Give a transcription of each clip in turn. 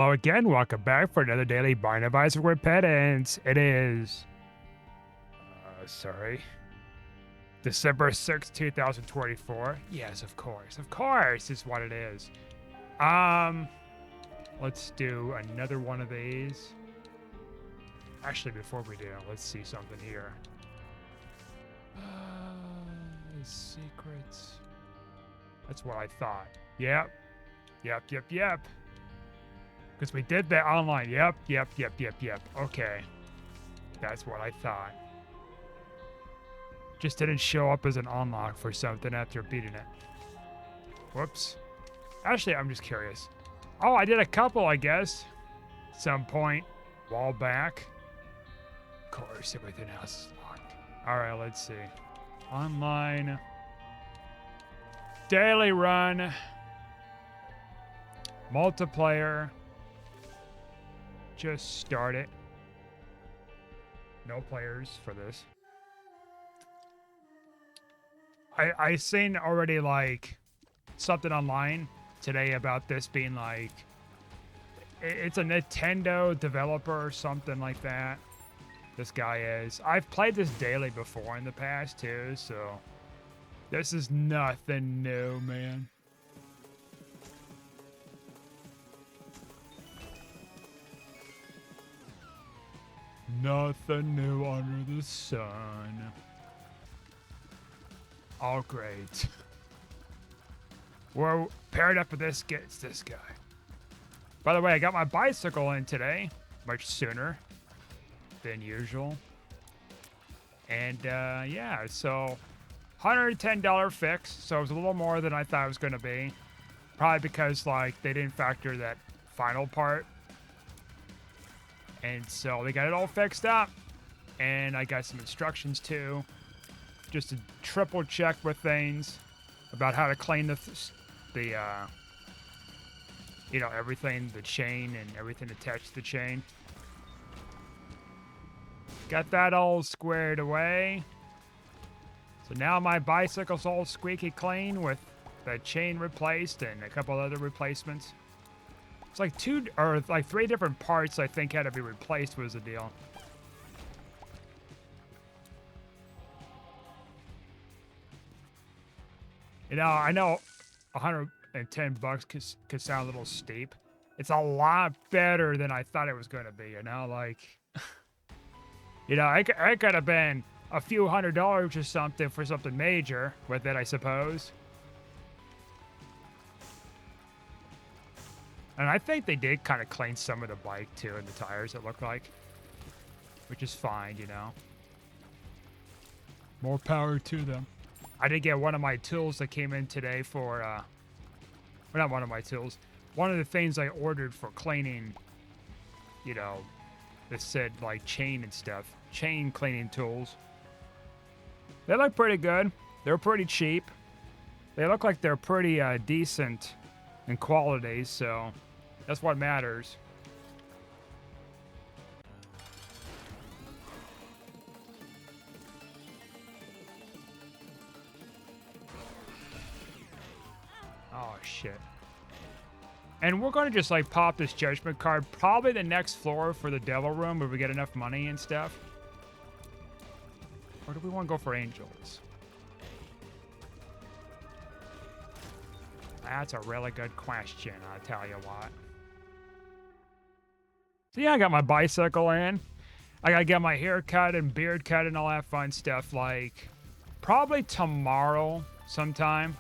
Hello again, welcome back for another daily Barn Advisor with Pedants. It is, sorry, December 6th, 2024. Yes, of course is what it is. Let's do another one of these. Actually, before we do, let's see something here. Secrets. That's what I thought. Yep. Because we did that online. Yep. Okay. That's what I thought. Just didn't show up as an unlock for something after beating it. Whoops. Actually, I'm just curious. Oh, I did a couple, I guess. Some point. While back. Of course, everything else is locked. Alright, let's see. Online. Daily run. Multiplayer. Just start it. No players for this. I seen already like something online today about this being like it's a Nintendo developer or something like that. This guy is. I've played this daily before in the past too, so this is nothing new, man. Nothing new under the sun. Oh, great. We're paired up with this guy. By the way, I got my bicycle in today, much sooner than usual. And yeah, so $110 fix, so it was a little more than I thought it was going to be. Probably because like they didn't factor that final part. And so they got it all fixed up. And I got some instructions too. Just to triple check with things about how to clean the you know, everything, the chain and everything attached to the chain. Got that all squared away. So now my bicycle's all squeaky clean with the chain replaced and a couple other replacements. It's like three different parts I think had to be replaced was the deal. You know, I know 110 bucks could sound a little steep. It's a lot better than I thought it was going to be, you know, like, you know, I could have been a few $100s or something for something major with it, I suppose. And I think they did kind of clean some of the bike too and the tires, it looked like, which is fine, you know. More power to them. I did get one of my tools that came in today for, well, not one of my tools. One of the things I ordered for cleaning, you know, that said like chain and stuff. Chain cleaning tools. They look pretty good. They're pretty cheap. They look like they're pretty decent in quality, so that's what matters. Oh, shit. And we're going to just, like, pop this judgment card. Probably the next floor for the devil room if we get enough money and stuff. Or do we want to go for angels? That's a really good question, I'll tell you what. So, yeah, I got my bicycle in. I got to get my hair cut and beard cut and all that fun stuff, like, probably tomorrow sometime.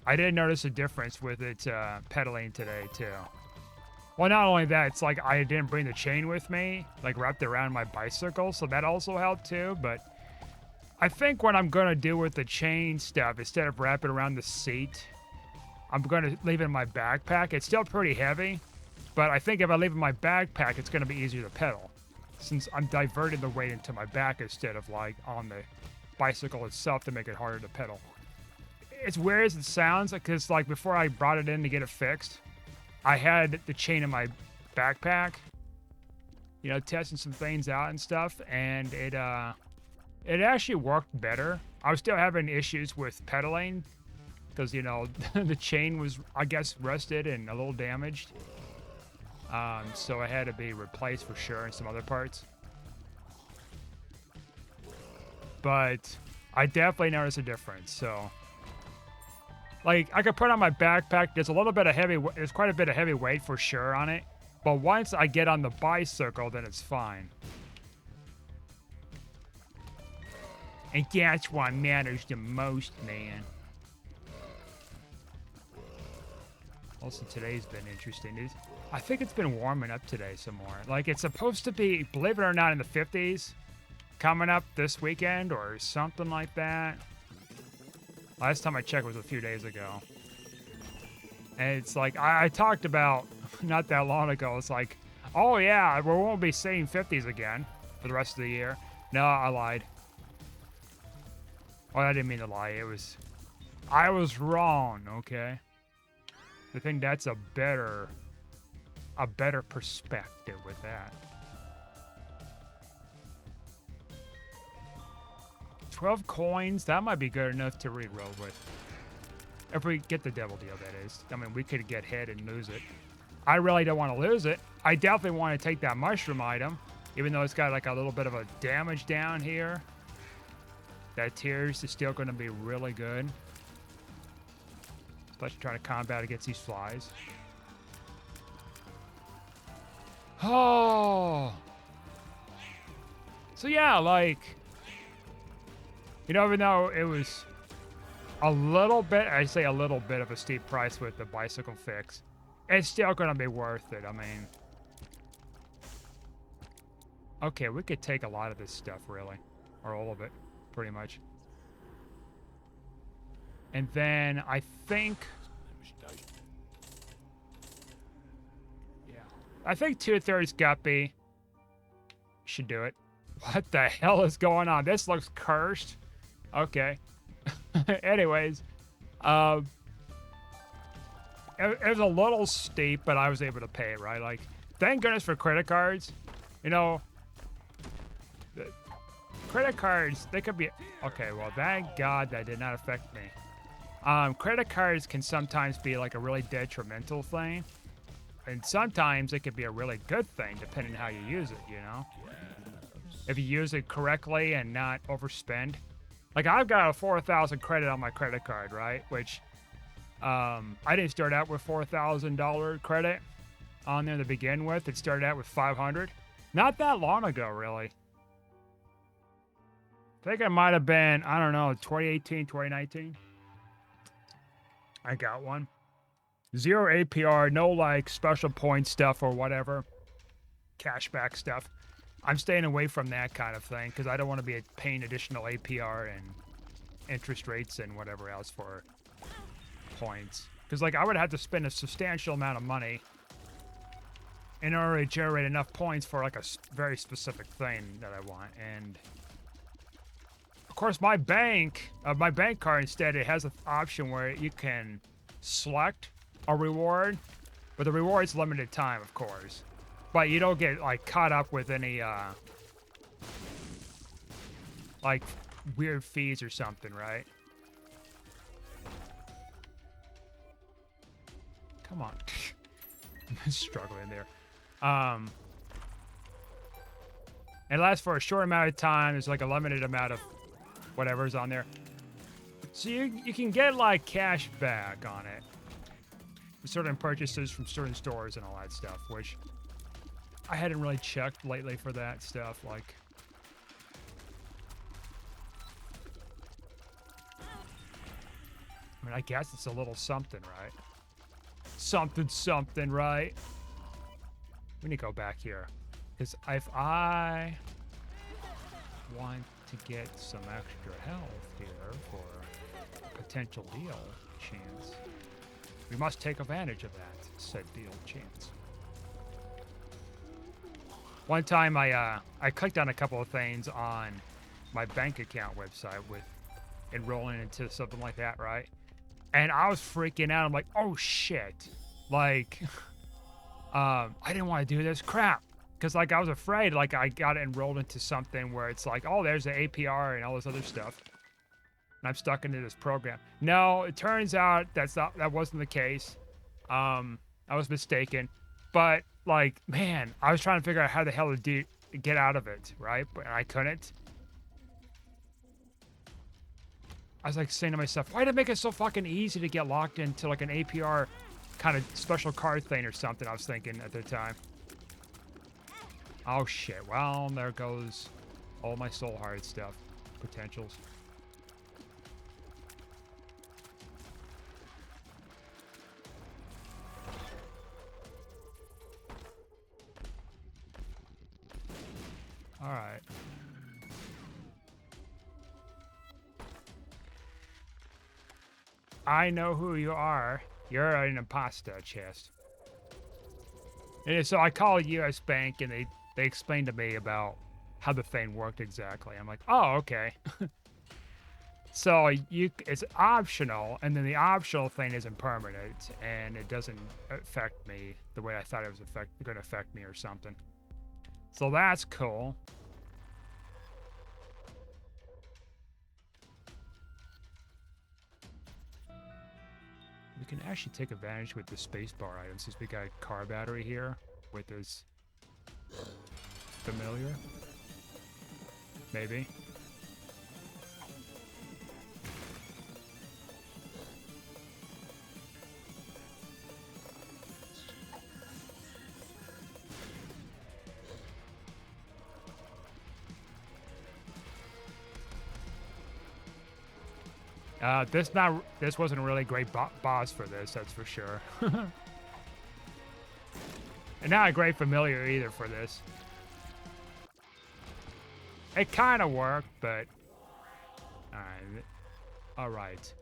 I did notice a difference with it pedaling today, too. Well, not only that, it's like I didn't bring the chain with me, like wrapped around my bicycle, so that also helped, too. But I think what I'm going to do with the chain stuff, instead of wrapping around the seat, I'm going to leave it in my backpack. It's still pretty heavy, but I think if I leave it in my backpack, it's going to be easier to pedal, since I'm diverting the weight into my back instead of, like, on the bicycle itself to make it harder to pedal. It's weird as it sounds, because like before I brought it in to get it fixed, I had the chain in my backpack, you know, testing some things out and stuff, and it actually worked better. I was still having issues with pedaling, because, you know, the chain was, I guess, rusted and a little damaged. So it had to be replaced for sure and some other parts. But I definitely noticed a difference, so... Like, I could put on my backpack, there's quite a bit of heavy weight for sure on it. But once I get on the bicycle, then it's fine. And that's what matters the most, man. Also, today's been interesting. I think it's been warming up today some more. Like, it's supposed to be, believe it or not, in the 50s coming up this weekend or something like that. Last time I checked was a few days ago. And it's like, I talked about not that long ago. It's like, oh yeah, we won't be seeing 50s again for the rest of the year. No, I lied. Well, I didn't mean to lie. I was wrong, okay? I think that's a better perspective with that. 12 coins, that might be good enough to re-roll with. If we get the devil deal, that is. I mean, we could get hit and lose it. I really don't want to lose it. I definitely want to take that mushroom item, even though it's got like a little bit of a damage down here. That tears is still going to be really good. Especially trying to combat against these flies. Oh! So yeah, like... You know, even though it was a little bit, I say a little bit of a steep price with the bicycle fix, it's still going to be worth it. I mean, okay, we could take a lot of this stuff, really. Or all of it, pretty much. And then I think... Yeah. I think 2/3 guppy should do it. What the hell is going on? This looks cursed. Okay. Anyways, it was a little steep, but I was able to pay it, right? Like, thank goodness for credit cards. You know, credit cards, they could be... Okay, well, thank God that did not affect me. Credit cards can sometimes be like a really detrimental thing. And sometimes it could be a really good thing, depending on how you use it, you know? If you use it correctly and not overspend. Like, I've got a 4,000 credit on my credit card, right? Which, I didn't start out with $4,000 credit on there to begin with. It started out with 500. Not that long ago, really. I think it might have been, I don't know, 2018, 2019. I got one. 0 APR, no, like, special point stuff or whatever. Cashback stuff. I'm staying away from that kind of thing because I don't want to be paying additional APR and interest rates and whatever else for points. Because, like, I would have to spend a substantial amount of money in order to generate enough points for, like, a very specific thing that I want. And, of course, my bank card, instead, it has an option where you can select a reward, but the reward's limited time, of course. But you don't get, like, caught up with any, like, weird fees or something, right? Come on. I'm struggling there. It lasts for a short amount of time. There's, like, a limited amount of whatever's on there. So you can get, like, cash back on it. For certain purchases from certain stores and all that stuff, which... I hadn't really checked lately for that stuff, like... I mean, I guess it's a little something, right? Something, right? We need to go back here. Because if I want to get some extra health here for a potential deal chance, we must take advantage of that said deal chance. One time I clicked on a couple of things on my bank account website with enrolling into something like that, right? And I was freaking out. I'm like, oh shit. Like, I didn't want to do this crap. Because, like, I was afraid, like, I got enrolled into something where it's like, oh, there's the APR and all this other stuff. and I'm stuck into this program. No, it turns out that wasn't the case. I was mistaken. But like, man, I was trying to figure out how the hell to get out of it, right? But I couldn't. I was like saying to myself, why did it make it so fucking easy to get locked into like an APR kind of special card thing or something? I was thinking at the time. Oh shit, well, there goes all my soul heart stuff, potentials. All right. I know who you are. You're an imposter, chest. And so I call US Bank, and they explained to me about how the thing worked exactly. I'm like, oh, okay. So it's optional, and then the optional thing isn't permanent, and it doesn't affect me the way I thought it was going to affect me or something. So that's cool. We can actually take advantage with the spacebar items since we got a car battery here with this familiar. Maybe. This wasn't a really great boss for this, that's for sure. And not a great familiar either for this. It kind of worked, but all right.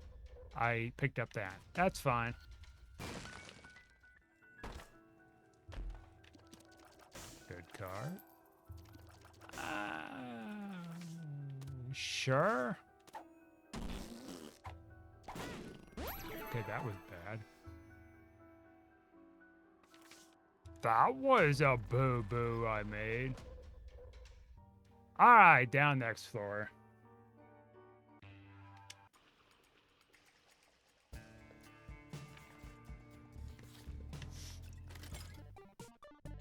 I picked up that. That's fine. Good card. Sure. Okay, that was bad. That was a boo-boo I made. Alright, down next floor.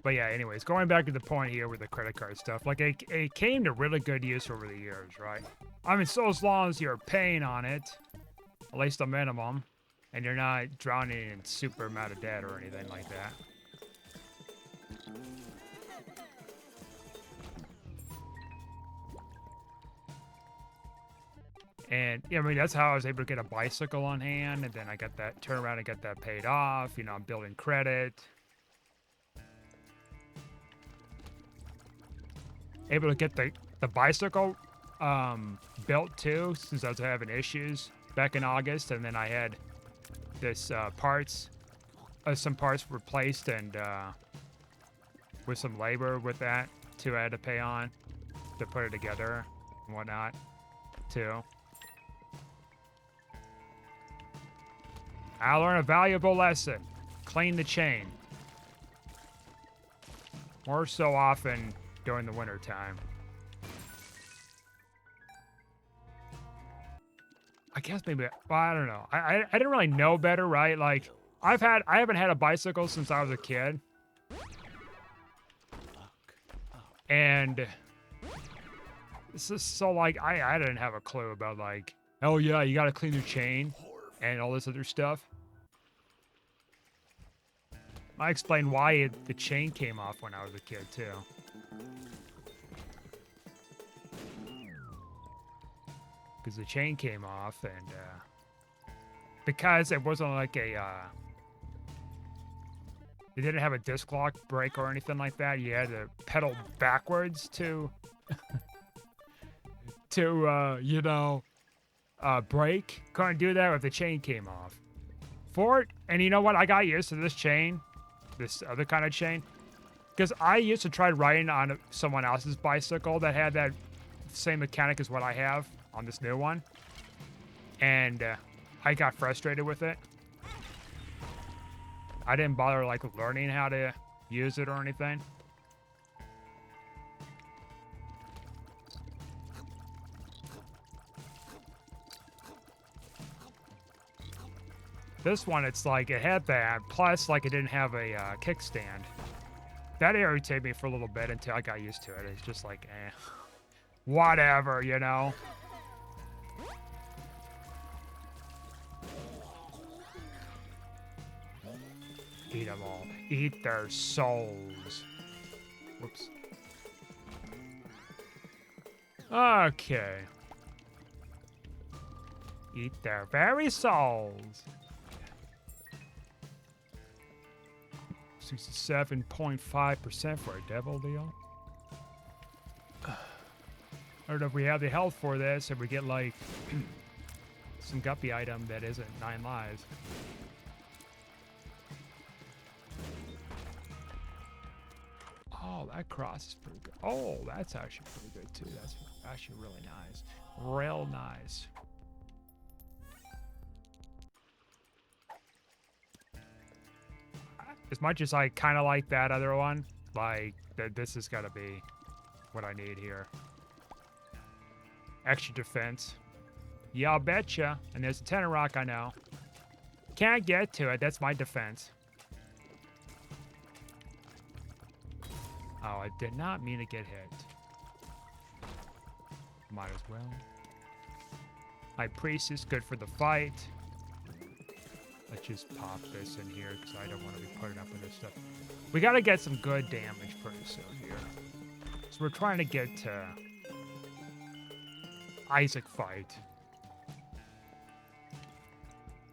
But yeah, anyways, going back to the point here with the credit card stuff, like it came to really good use over the years, right? I mean, so as long as you're paying on it, at least a minimum, and you're not drowning in super amount of debt or anything like that. And yeah, I mean, that's how I was able to get a bicycle on hand, and then I got that, turn around and get that paid off. You know, I'm building credit. Able to get the bicycle built too, since I was having issues back in August, and then I had this some parts replaced, and with some labor with that too, I had to pay on to put it together and whatnot too. I learned a valuable lesson. Clean the chain. More so often during the winter time. I guess maybe, well, I don't know. I didn't really know better, right? Like, I haven't had a bicycle since I was a kid. And so like, I didn't have a clue about like, oh yeah, you gotta clean your chain and all this other stuff. I explained why the chain came off when I was a kid too. Because the chain came off, and because it wasn't like it didn't have a disc lock brake or anything like that. You had to pedal backwards to brake. Couldn't do that if the chain came off. And you know what? I got used to this chain, this other kind of chain, because I used to try riding on someone else's bicycle that had that same mechanic as what I have on this new one, and I got frustrated with it. I didn't bother like learning how to use it or anything. This one, it's like it had that, plus like it didn't have a kickstand. That irritated me for a little bit until I got used to it. It's just like, eh, whatever, you know? Eat them all. Eat their souls. Whoops. Okay. Eat their very souls. 67.5% for a devil deal. I don't know if we have the health for this, if we get like some guppy item that isn't 9 lives. Oh, that cross is pretty good. Oh, that's actually pretty good too. That's actually really nice. Real nice. As much as I kind of like that other one, like, this is gotta be what I need here. Extra defense. Yeah, I'll betcha. And there's a tenor rock, I know. Can't get to it. That's my defense. Oh, I did not mean to get hit. Might as well. My priest is good for the fight. Let's just pop this in here because I don't want to be putting up with this stuff. We got to get some good damage pretty soon here. So we're trying to get to Isaac fight.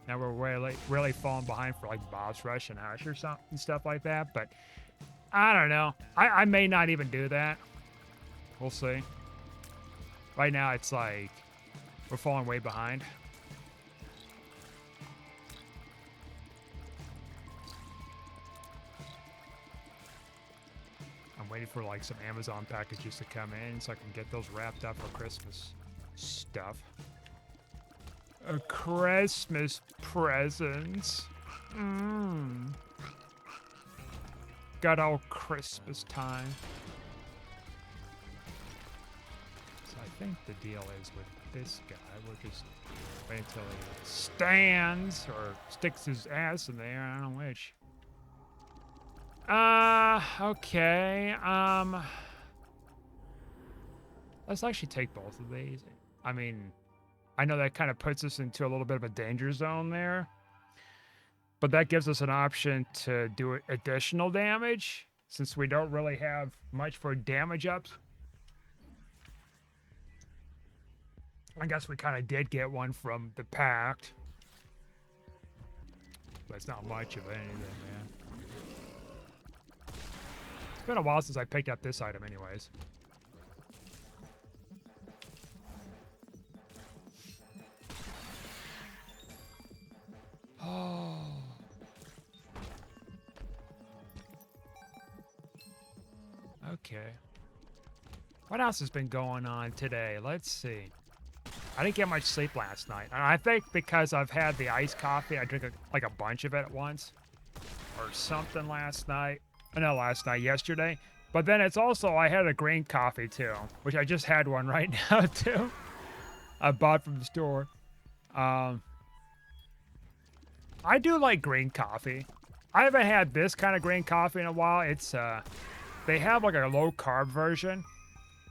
Now we're really falling behind for like boss rush and Ash or something and stuff like that, but I don't know. I may not even do that. We'll see. Right now it's like we're falling way behind. I'm waiting for like some Amazon packages to come in so I can get those wrapped up for Christmas stuff. A Christmas presents. Got all Christmas time. So I think the deal is with this guy, we'll just wait until he stands or sticks his ass in there. I don't know which. Okay. Let's actually take both of these. I mean, I know that kind of puts us into a little bit of a danger zone there. But that gives us an option to do additional damage, since we don't really have much for damage ups. I guess we kind of did get one from the Pact. But it's not much of anything, man. It's been a while since I picked up this item anyways. Oh. Okay. What else has been going on today? Let's see. I didn't get much sleep last night. And I think because I've had the iced coffee, I drank like a bunch of it at once. Or something last night. No, last night, yesterday. But then it's also, I had a green coffee too. Which I just had one right now too. I bought from the store. I do like green coffee. I haven't had this kind of green coffee in a while. It's, they have like a low carb version,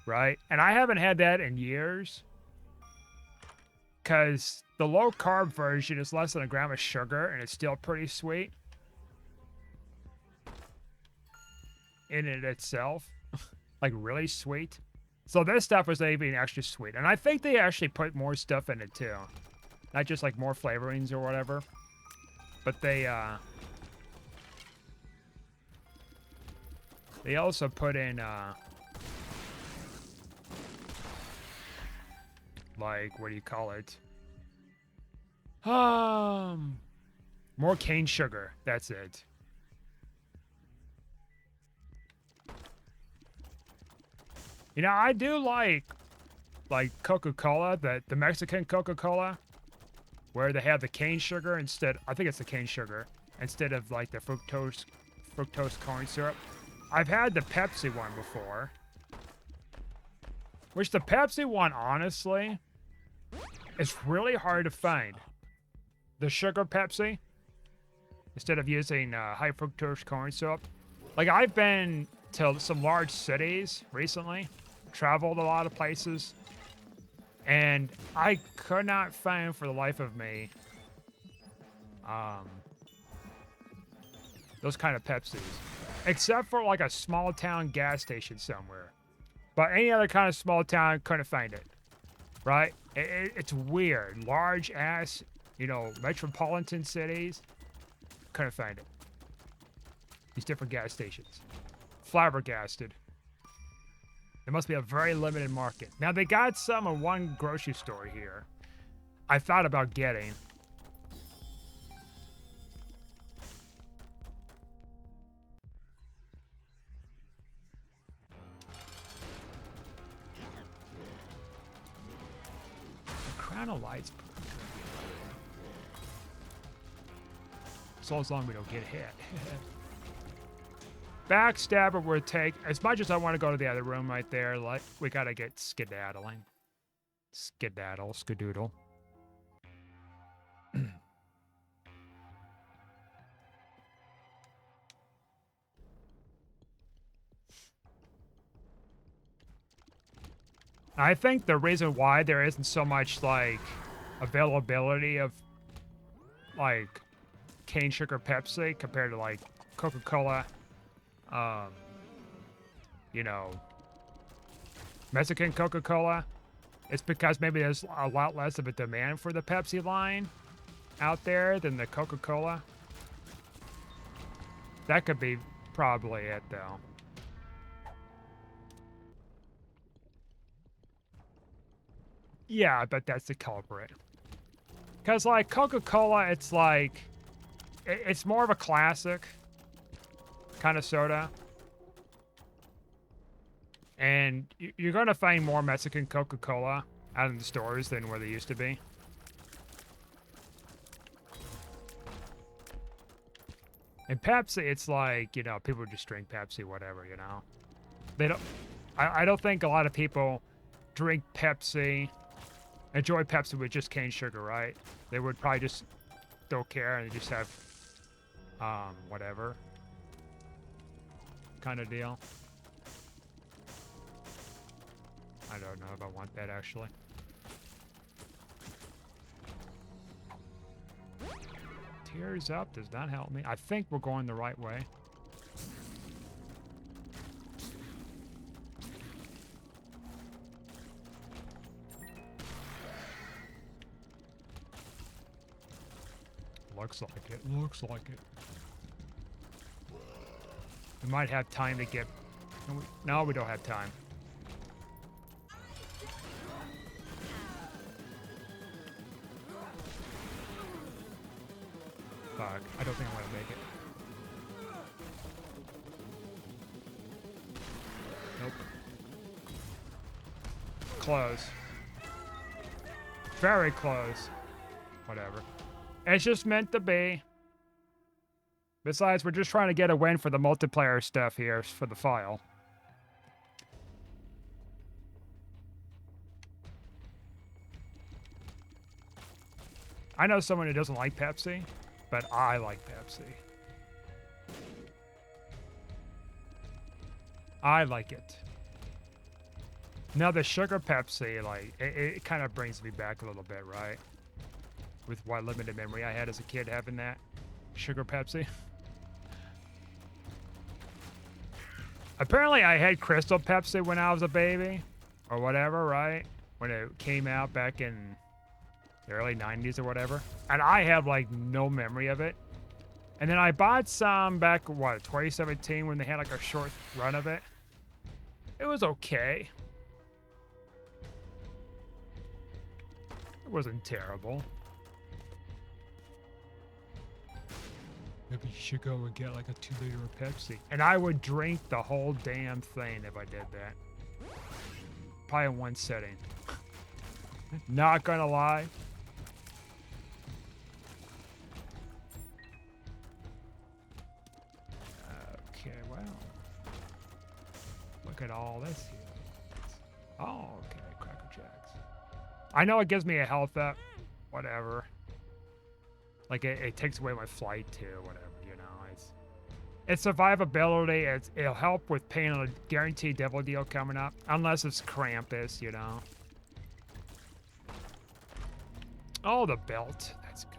right? And I haven't had that in years. Because the low carb version is less than a gram of sugar and it's still pretty sweet. In it itself. Like really sweet. So this stuff was even extra sweet. And I think they actually put more stuff in it too. Not just like more flavorings or whatever. But they also put in, like, what do you call it? More cane sugar. That's it. You know, I do like Coca-Cola, the Mexican Coca-Cola, where they have the cane sugar instead. I think it's the cane sugar instead of like the fructose corn syrup. I've had the Pepsi one before, which the Pepsi one, honestly, is really hard to find. The sugar Pepsi, instead of using high fructose corn syrup. Like, I've been to some large cities recently, traveled a lot of places, and I could not find for the life of me those kind of Pepsis, except for like a small town gas station somewhere. But any other kind of small town, couldn't find it, right? It's weird. Large ass, you know, metropolitan cities, couldn't find it. These different gas stations. Flabbergasted. It must be a very limited market. Now, they got some in one grocery store here. I thought about getting. The Crown of Light's pretty good. So as long as we don't get hit. Backstabber would take, as much as I want to go to the other room right there, like, we gotta get skedaddling. Skedaddle, skadoodle. I think the reason why there isn't so much, like, availability of, like, cane sugar Pepsi compared to, like, Coca-Cola, you know, Mexican Coca-Cola, it's because maybe there's a lot less of a demand for the Pepsi line out there than the Coca-Cola. That could be probably it, though. Yeah, I bet that's the culprit. Because, like, Coca-Cola, it's like, it's more of a classic kind of soda. And you're going to find more Mexican Coca-Cola out in the stores than where they used to be. And Pepsi, it's like, you know, people just drink Pepsi, whatever, you know. They don't, I don't think a lot of people drink Pepsi, enjoy Pepsi with just cane sugar, right? They would probably just don't care and they just have, whatever kind of deal. I don't know if I want that, actually. Tears up does not help me. I think we're going the right way. Looks like it. Looks like it. We might have time to get... No, we don't have time. Fuck. I don't think I'm gonna make it. Nope. Close. Very close. Whatever. It's just meant to be. Besides, we're just trying to get a win for the multiplayer stuff here for the file. I know someone who doesn't like Pepsi, but I like Pepsi. I like it. Now the sugar Pepsi, like, it kind of brings me back a little bit, right? With what limited memory I had as a kid having that sugar Pepsi. Apparently I had Crystal Pepsi when I was a baby, or whatever, right? When it came out back in the early 90s or whatever. And I have, like, no memory of it. And then I bought some back, what, 2017 when they had, like, a short run of it. It was okay. It wasn't terrible. Maybe you should go and get like a 2-liter of Pepsi. And I would drink the whole damn thing if I did that. Probably in one setting. Not gonna lie. Okay, well. Look at all this here. Oh, okay, Cracker Jacks. I know it gives me a health up. Whatever. Like it takes away my flight too, whatever, you know. It's survivability. It'll help with paying a guaranteed devil deal coming up, unless it's Krampus, you know. Oh, the belt. That's good.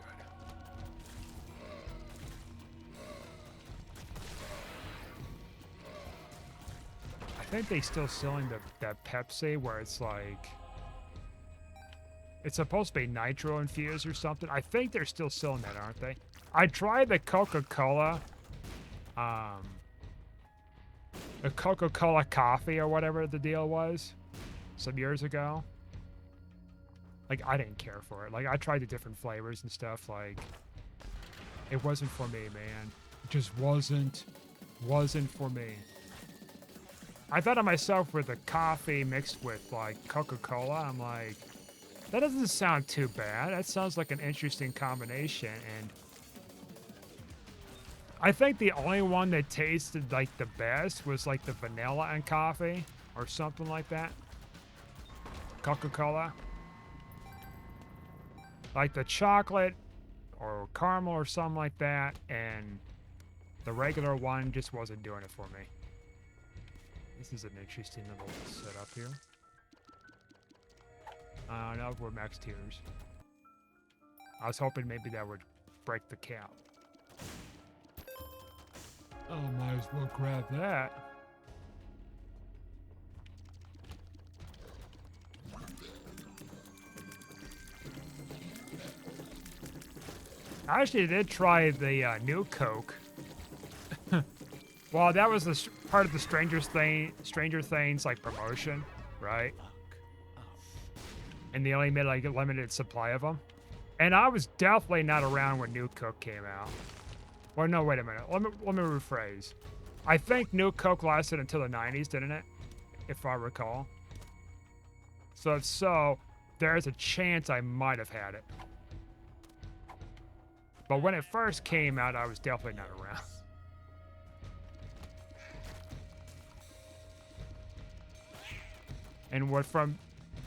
I think they still selling that Pepsi where it's like it's supposed to be nitro infused or something. I think they're still selling that, aren't they? I tried the Coca-Cola, the Coca-Cola coffee or whatever the deal was some years ago. Like, I didn't care for it. Like, I tried the different flavors and stuff. Like, it wasn't for me, man. It just wasn't for me. I thought of myself with the coffee mixed with, like, Coca-Cola. I'm like, that doesn't sound too bad. That sounds like an interesting combination. And I think the only one that tasted, like, the best was, like, the vanilla and coffee or something like that. Coca-Cola. Like the chocolate or caramel or something like that, and the regular one just wasn't doing it for me. This is an interesting little setup here. Now we're max tiers. I was hoping maybe that would break the cap. Oh, might as well grab that. I actually did try the new Coke. Well, that was the part of the Stranger Things like promotion, right? And they only made like a limited supply of them. And I was definitely not around when New Coke came out. Well, no, wait a minute. Let me rephrase. I think New Coke lasted until the 90s, didn't it? If I recall. So if so, there's a chance I might have had it. But when it first came out, I was definitely not around. And what from...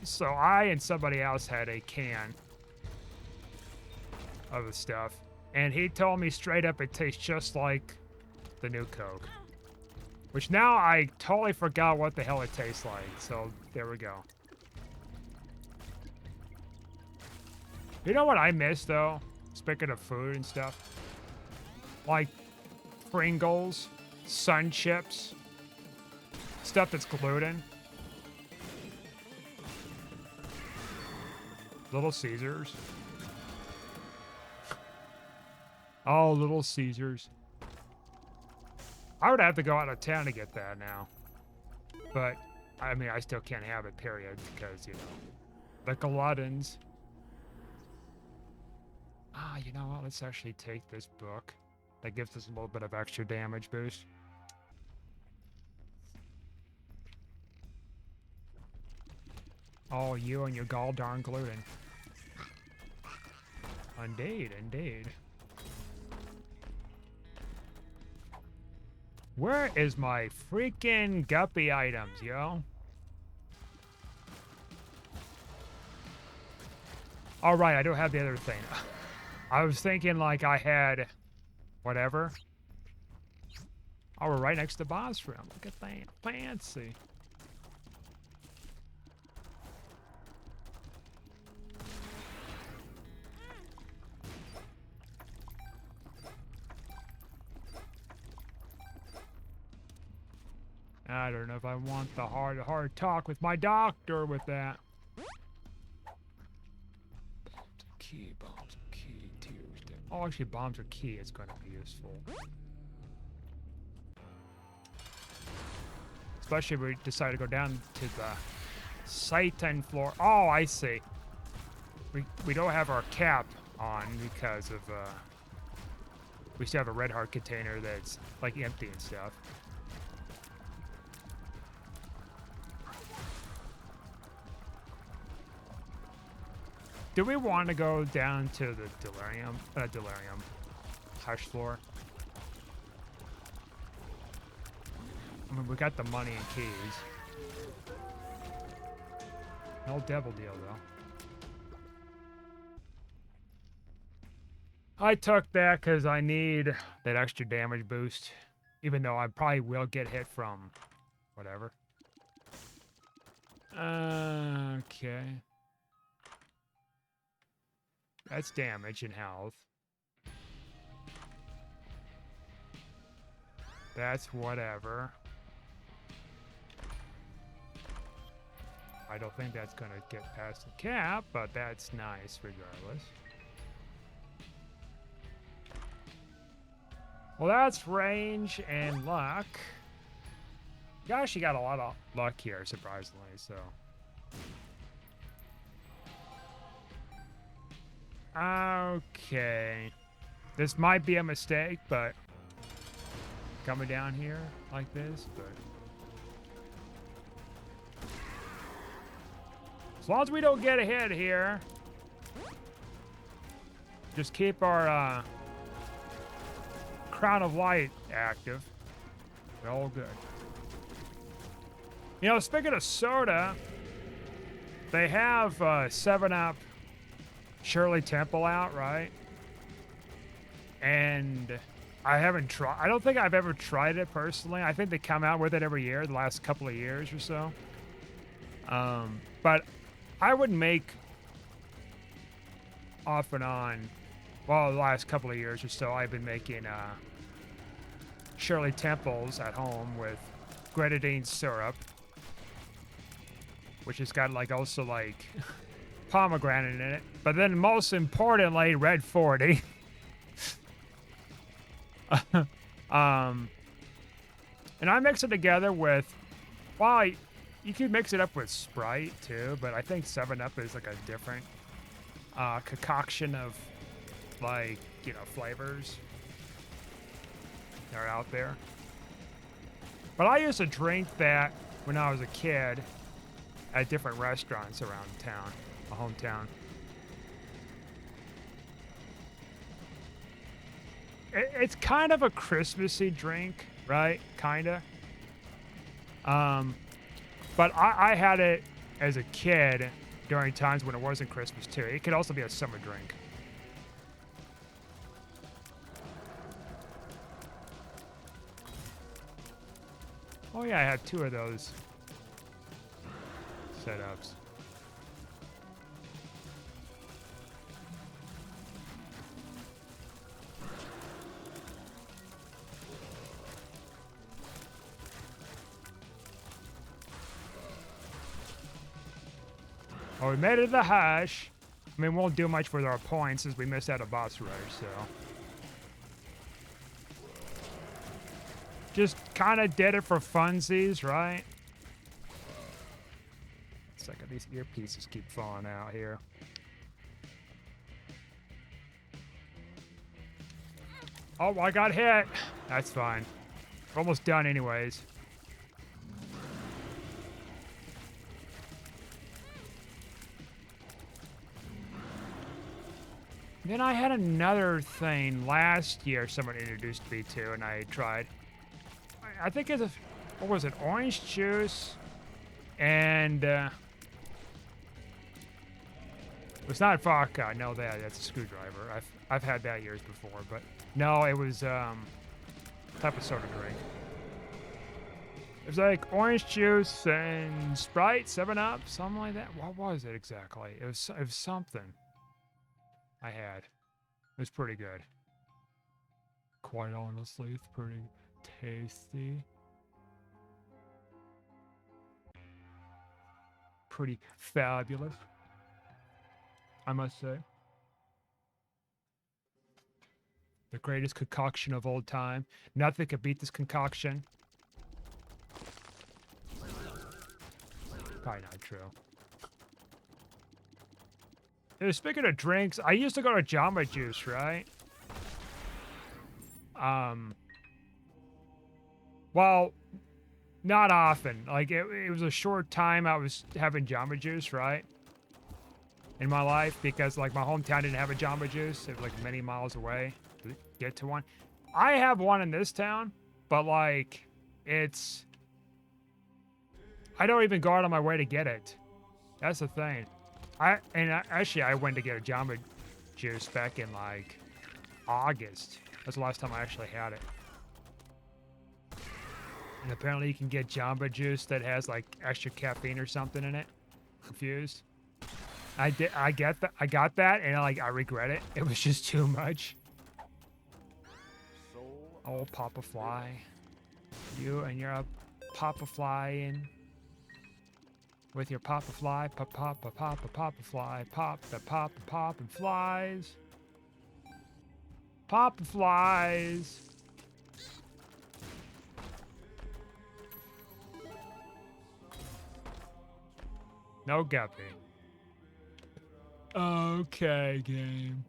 So I and somebody else had a can of the stuff. And he told me straight up it tastes just like the new Coke. Which now I totally forgot what the hell it tastes like. So there we go. You know what I miss though? Speaking of food and stuff. Like Pringles, Sun Chips, stuff that's gluten. Little Caesars. Oh, Little Caesars. I would have to go out of town to get that now. But, I mean, I still can't have it, period, because, you know, the gluttons. Ah, you know what? Let's actually take this book. That gives us a little bit of extra damage boost. Oh, you and your gall darn gluten. Indeed, indeed. Where is my freaking guppy items, yo? All right, I don't have the other thing. I was thinking like I had whatever. Oh, we're right next to boss room. Look at that. Fancy. I don't know if I want the hard talk with my doctor with that. Bombs are key, tears. Oh, actually, bombs are key. It's going to be useful. Especially if we decide to go down to the Satan floor. Oh, I see. We don't have our cap on because of, we still have a red heart container that's, like, empty and stuff. Do we want to go down to the delirium hush floor? I mean, we got the money and keys. No devil deal, though. I took that because I need that extra damage boost, even though I probably will get hit from whatever. Okay. That's damage and health. That's whatever. I don't think that's gonna get past the cap, but that's nice regardless. Well, that's range and luck. Gosh, you got a lot of luck here, surprisingly, so. Okay. This might be a mistake, but coming down here like this, but as long as we don't get a hit here, just keep our Crown of Light active. We're all good. You know, speaking of soda, they have 7-Up Shirley Temple out, right? And I haven't tried. I don't think I've ever tried it personally. I think they come out with it every year, the last couple of years or so. But I would make off and on, well, the last couple of years or so, I've been making Shirley Temples at home with grenadine syrup, which has got like also like pomegranate in it. But then most importantly, red 40. And I mix it together with, well, you can mix it up with Sprite too, but I think 7-Up is like a different concoction of like, you know, flavors that are out there. But I used to drink that when I was a kid at different restaurants around town, my hometown. It's kind of a Christmassy drink, right? Kinda. But I had it as a kid during times when it wasn't Christmas too. It could also be a summer drink. Oh yeah, I had 2 of those setups. Oh, we made it to the hash. I mean, won't do much with our points as we missed out a boss rush, so. Just kind of did it for funsies, right? Second, these earpieces keep falling out here. Oh, I got hit. That's fine. We're almost done anyways. Then I had another thing last year someone introduced me to, and I tried. I think it's a, what was it, orange juice, and it's not vodka. I know that. That's a screwdriver. I've had that years before, but no, it was type of soda drink. It was like orange juice and Sprite, 7-Up, something like that. What was it exactly? It was something I had. It was pretty good. Quite honestly, it's pretty tasty. Pretty fabulous, I must say. The greatest concoction of all time. Nothing could beat this concoction. Probably not true. Speaking of drinks, I used to go to Jamba Juice, right? Well, not often. Like, it was a short time I was having Jamba Juice, right? In my life, because, like, my hometown didn't have a Jamba Juice. It was, like, many miles away to get to one. I have one in this town, but, like, it's... I don't even go out on my way to get it. That's the thing. Actually, I went to get a Jamba Juice back in, like, August. That's the last time I actually had it. And apparently you can get Jamba Juice that has like extra caffeine or something in it. Confused. I got that, and I regret it. It was just too much. Oh, Papa Fly. You and your Papa Fly in. With your Papa Fly, Papa Fly, pop and flies. Papa Flies. No guppy. Okay, game.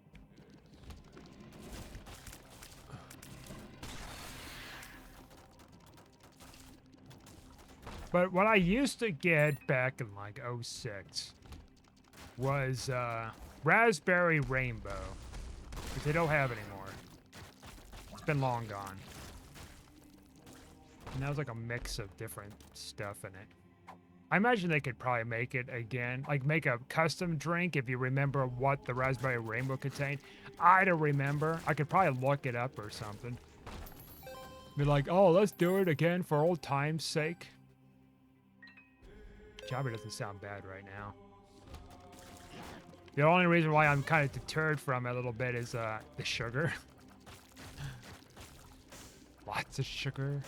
But what I used to get back in like 06 was Raspberry Rainbow, which they don't have anymore. It's been long gone. And that was like a mix of different stuff in it. I imagine they could probably make it again, like make a custom drink if you remember what the Raspberry Rainbow contained. I don't remember. I could probably look it up or something. Be like, oh, let's do it again for old time's sake. Jabber doesn't sound bad right now. The only reason why I'm kind of deterred from it a little bit is the sugar. Lots of sugar.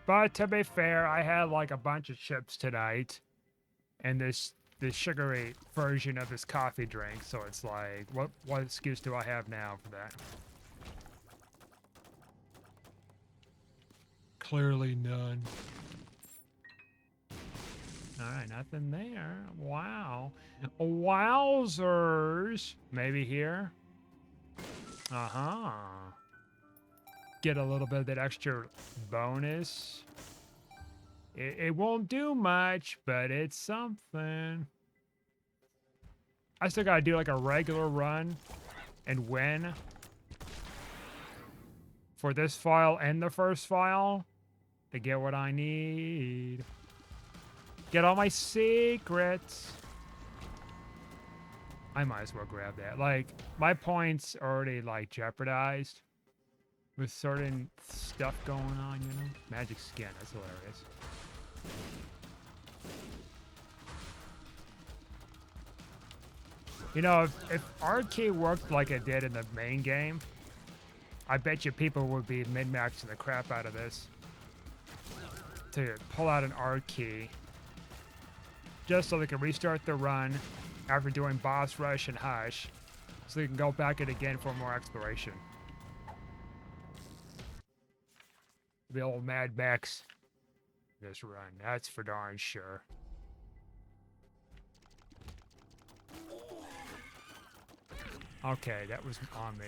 But to be fair, I had like a bunch of chips tonight, and this sugary version of this coffee drink. So it's like, what excuse do I have now for that? Clearly none. All right, nothing there. Wow. Wowzers. Maybe here. Uh-huh. Get a little bit of that extra bonus. It won't do much, but it's something. I still gotta do like a regular run and win for this file and the first file to get what I need. Get all my secrets. I might as well grab that. Like, my points already like jeopardized with certain stuff going on, you know? Magic skin, that's hilarious. You know, if Arcade worked like it did in the main game, I bet you people would be min-maxing the crap out of this to pull out an R key just so they can restart the run after doing boss rush and hush so they can go back it again for more exploration. The old Mad Max this run, that's for darn sure. Okay, that was on me.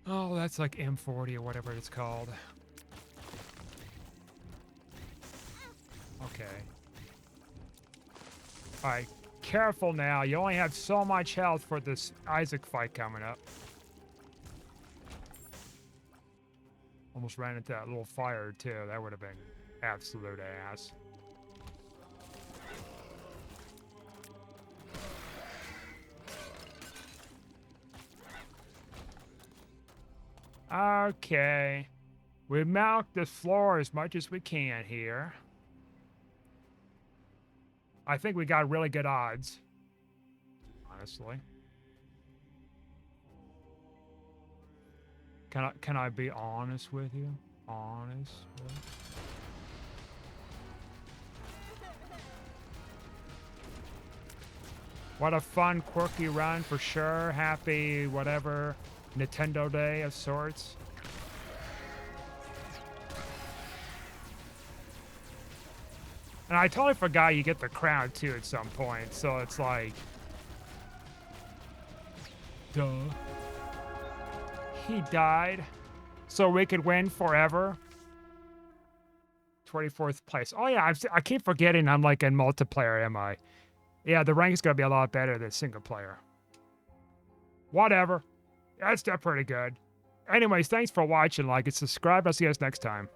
Oh, that's like M40 or whatever it's called. Okay. Alright, careful now. You only have so much health for this Isaac fight coming up. Almost ran into that little fire too. That would have been absolute ass. Okay. We milk the floor as much as we can here. I think we got really good odds. Honestly. Can I be honest with you? Honest with you? What a fun, quirky run for sure. Happy, whatever, Nintendo Day of sorts. And I totally forgot you get the crown too at some point, so it's like... Duh. He died, so we could win forever. 24th place. Oh yeah, I keep forgetting I'm like in multiplayer, am I? Yeah, the rank is going to be a lot better than single player. Whatever. That's still pretty good. Anyways, thanks for watching. Like and subscribe. I'll see you guys next time.